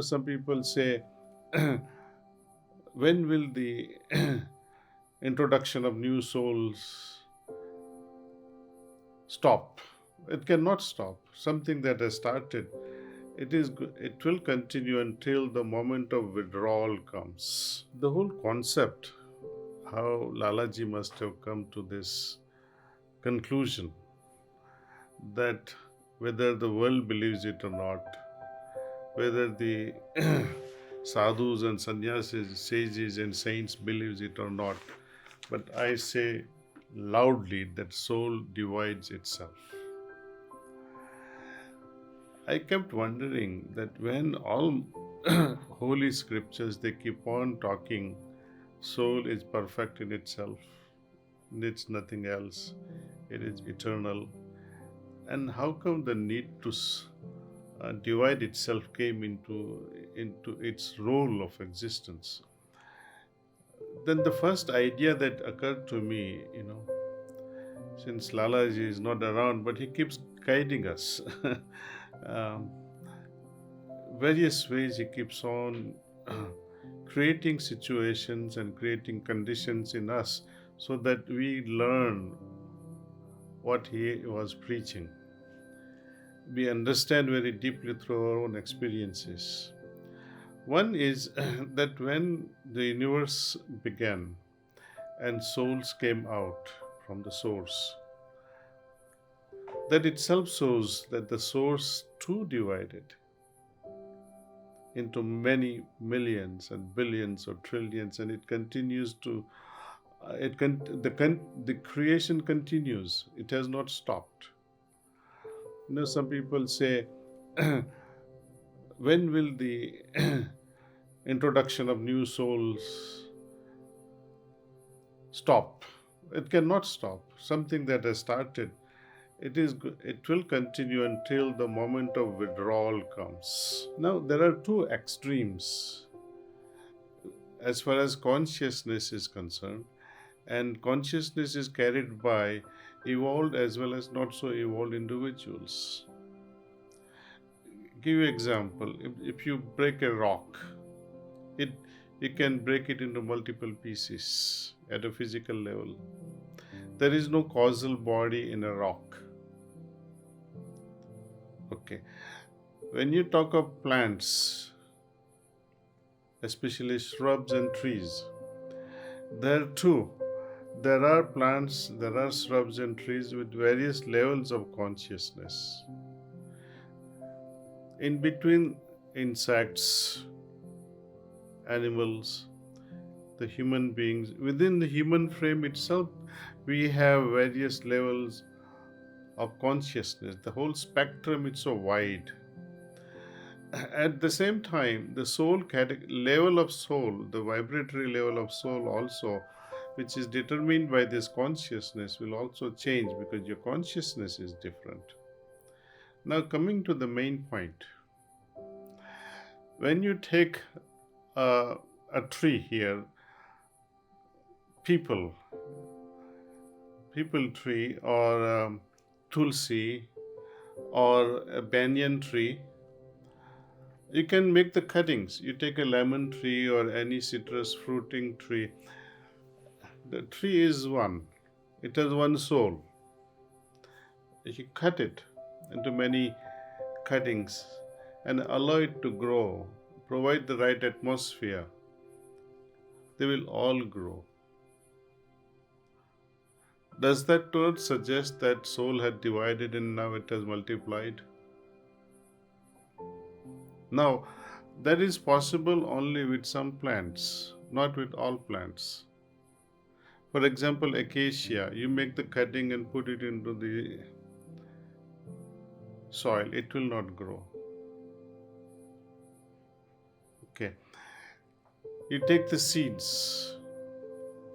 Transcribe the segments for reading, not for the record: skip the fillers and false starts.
Some people say, when will the introduction of new souls stop? It cannot stop. Something that has started, it will continue until the moment of withdrawal comes. The whole concept, how Lalaji must have come to this conclusion that whether the world believes it or not, whether the sadhus and sannyasis, sages and saints believes it or not, but I say loudly that soul divides itself. I kept wondering that when all holy scriptures they keep on talking, soul is perfect in itself, needs nothing else, it is eternal, and how come the need to divide itself came into its role of existence? Then the first idea that occurred to me, since Lalaji is not around, but he keeps guiding us. um, Various ways he keeps on creating situations and creating conditions in us so that we learn what he was preaching. We understand very deeply through our own experiences. One is that when the universe began and souls came out from the source, that itself shows that the source too divided into many millions and billions or trillions, and it continues to the creation continues. It has not stopped. Some people say, when will the introduction of new souls stop? It cannot stop. Something that has started, it will continue until the moment of withdrawal comes. Now there are two extremes as far as consciousness is concerned, and consciousness is carried by evolved as well as not so evolved individuals. Give you example, if you break a rock, you can break it into multiple pieces at a physical level. There is no causal body in a rock. Okay. When you talk of plants, especially shrubs and trees, there too, there are plants, there are shrubs and trees with various levels of consciousness. In between insects, animals, the human beings, within the human frame itself, we have various levels of consciousness. The whole spectrum is so wide. At the same time, the soul level of soul, the vibratory level of soul also, which is determined by this consciousness, will also change because your consciousness is different. Now, coming to the main point, when you take a tree here, people tree or tulsi or a banyan tree, you can make the cuttings. You take a lemon tree or any citrus fruiting tree. The tree is one. It has one soul. You cut it into many cuttings and allow it to grow. Provide the right atmosphere. They will all grow. Does that not suggest that soul had divided and now it has multiplied? Now, that is possible only with some plants, not with all plants. For example, acacia, you make the cutting and put it into the soil, it will not grow. Okay. You take the seeds,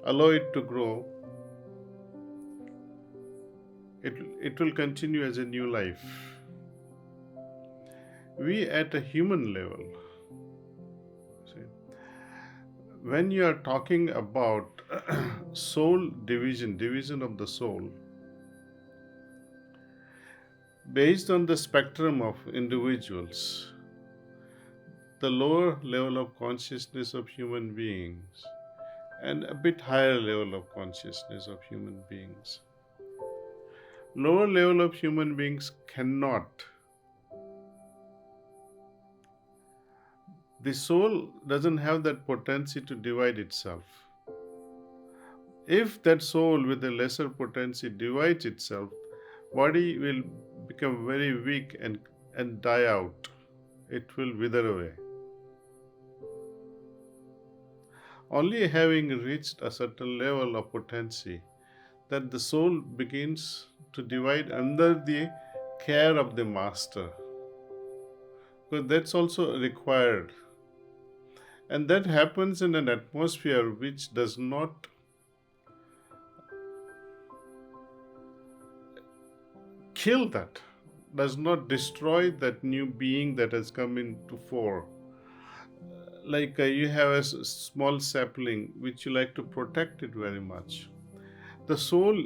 allow it to grow, it will continue as a new life. We at a human level, see, when you are talking about soul division of the soul, based on the spectrum of individuals, the lower level of consciousness of human beings and a bit higher level of consciousness of human beings. Lower level of human beings cannot. The soul doesn't have that potency to divide itself. If that soul with a lesser potency divides itself, body will become very weak and die out. It will wither away. Only having reached a certain level of potency that the soul begins to divide under the care of the master. Because that's also required. And that happens in an atmosphere which does not kill that, does not destroy that new being that has come into fore. Like you have a small sapling which you like to protect it very much. The soul,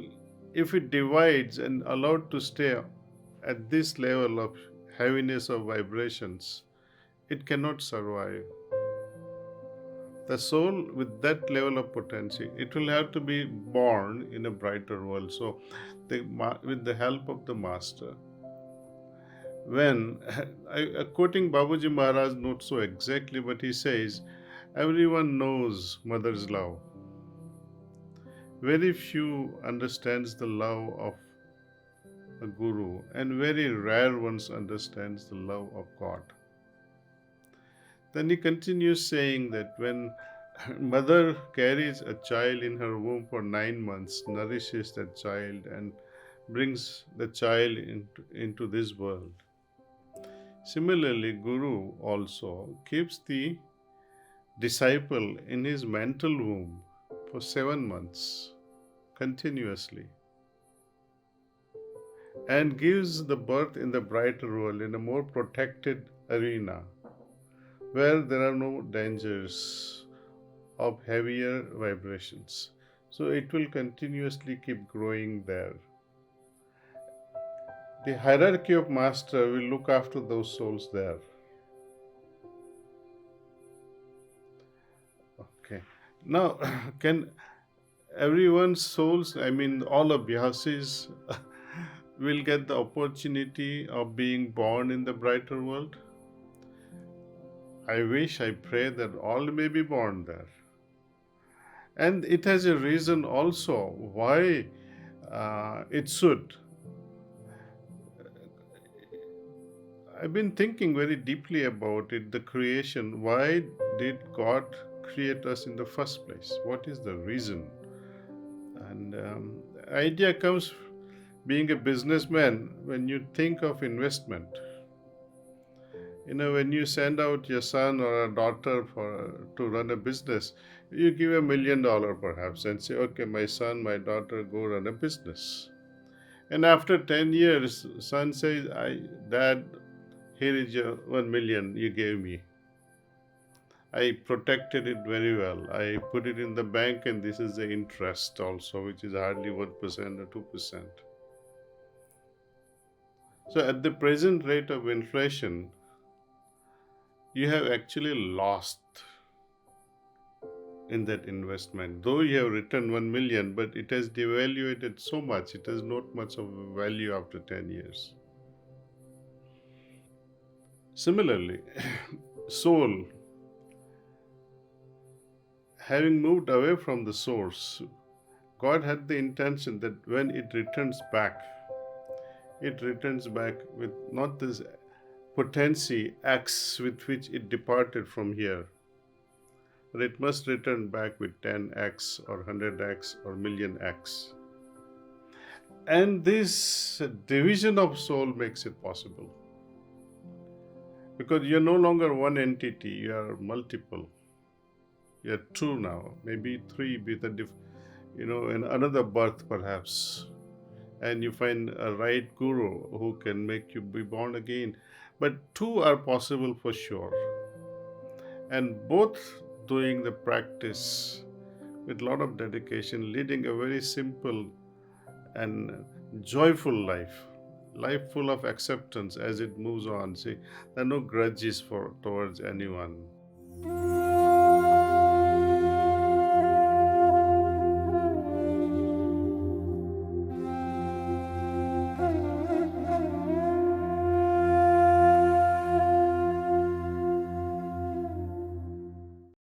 if it divides and allowed to stay at this level of heaviness of vibrations, it cannot survive. The soul with that level of potency, it will have to be born in a brighter world. So, with the help of the master, when quoting Babuji Maharaj, not so exactly, but he says, everyone knows mother's love. Very few understands the love of a guru, and very rare ones understands the love of God. Then he continues saying that when mother carries a child in her womb for 9 months, nourishes that child and brings the child into this world. Similarly, Guru also keeps the disciple in his mental womb for 7 months continuously and gives the birth in the brighter world, in a more protected arena where there are no dangers of heavier vibrations. So it will continuously keep growing there. The hierarchy of master will look after those souls there. Okay. Now, can everyone's souls, all abhyasis, will get the opportunity of being born in the brighter world? I wish, I pray that all may be born there. And it has a reason also why it should. I've been thinking very deeply about it, the creation. Why did God create us in the first place? What is the reason? And the idea comes, being a businessman, when you think of investment. When you send out your son or a daughter to run a business, you give $1 million perhaps and say, okay, my son, my daughter, go run a business. And after 10 years, son says, Dad, here is your 1 million you gave me. I protected it very well. I put it in the bank, and this is the interest also, which is hardly 1% or 2%. So at the present rate of inflation, you have actually lost in that investment. Though you have returned 1 million, but it has devaluated so much, it has not much of a value after 10 years. Similarly, soul, having moved away from the source, God had the intention that when it returns back with not this potency X with which it departed from here, but it must return back with 10x or 100x or million x. And this division of soul makes it possible. Because you're no longer one entity, you are multiple. You're two now, maybe three with in another birth perhaps. And you find a right guru who can make you be born again. But two are possible for sure. And both doing the practice with a lot of dedication, leading a very simple and joyful life. life full of acceptance as it moves on. See, there are no grudges for towards anyone.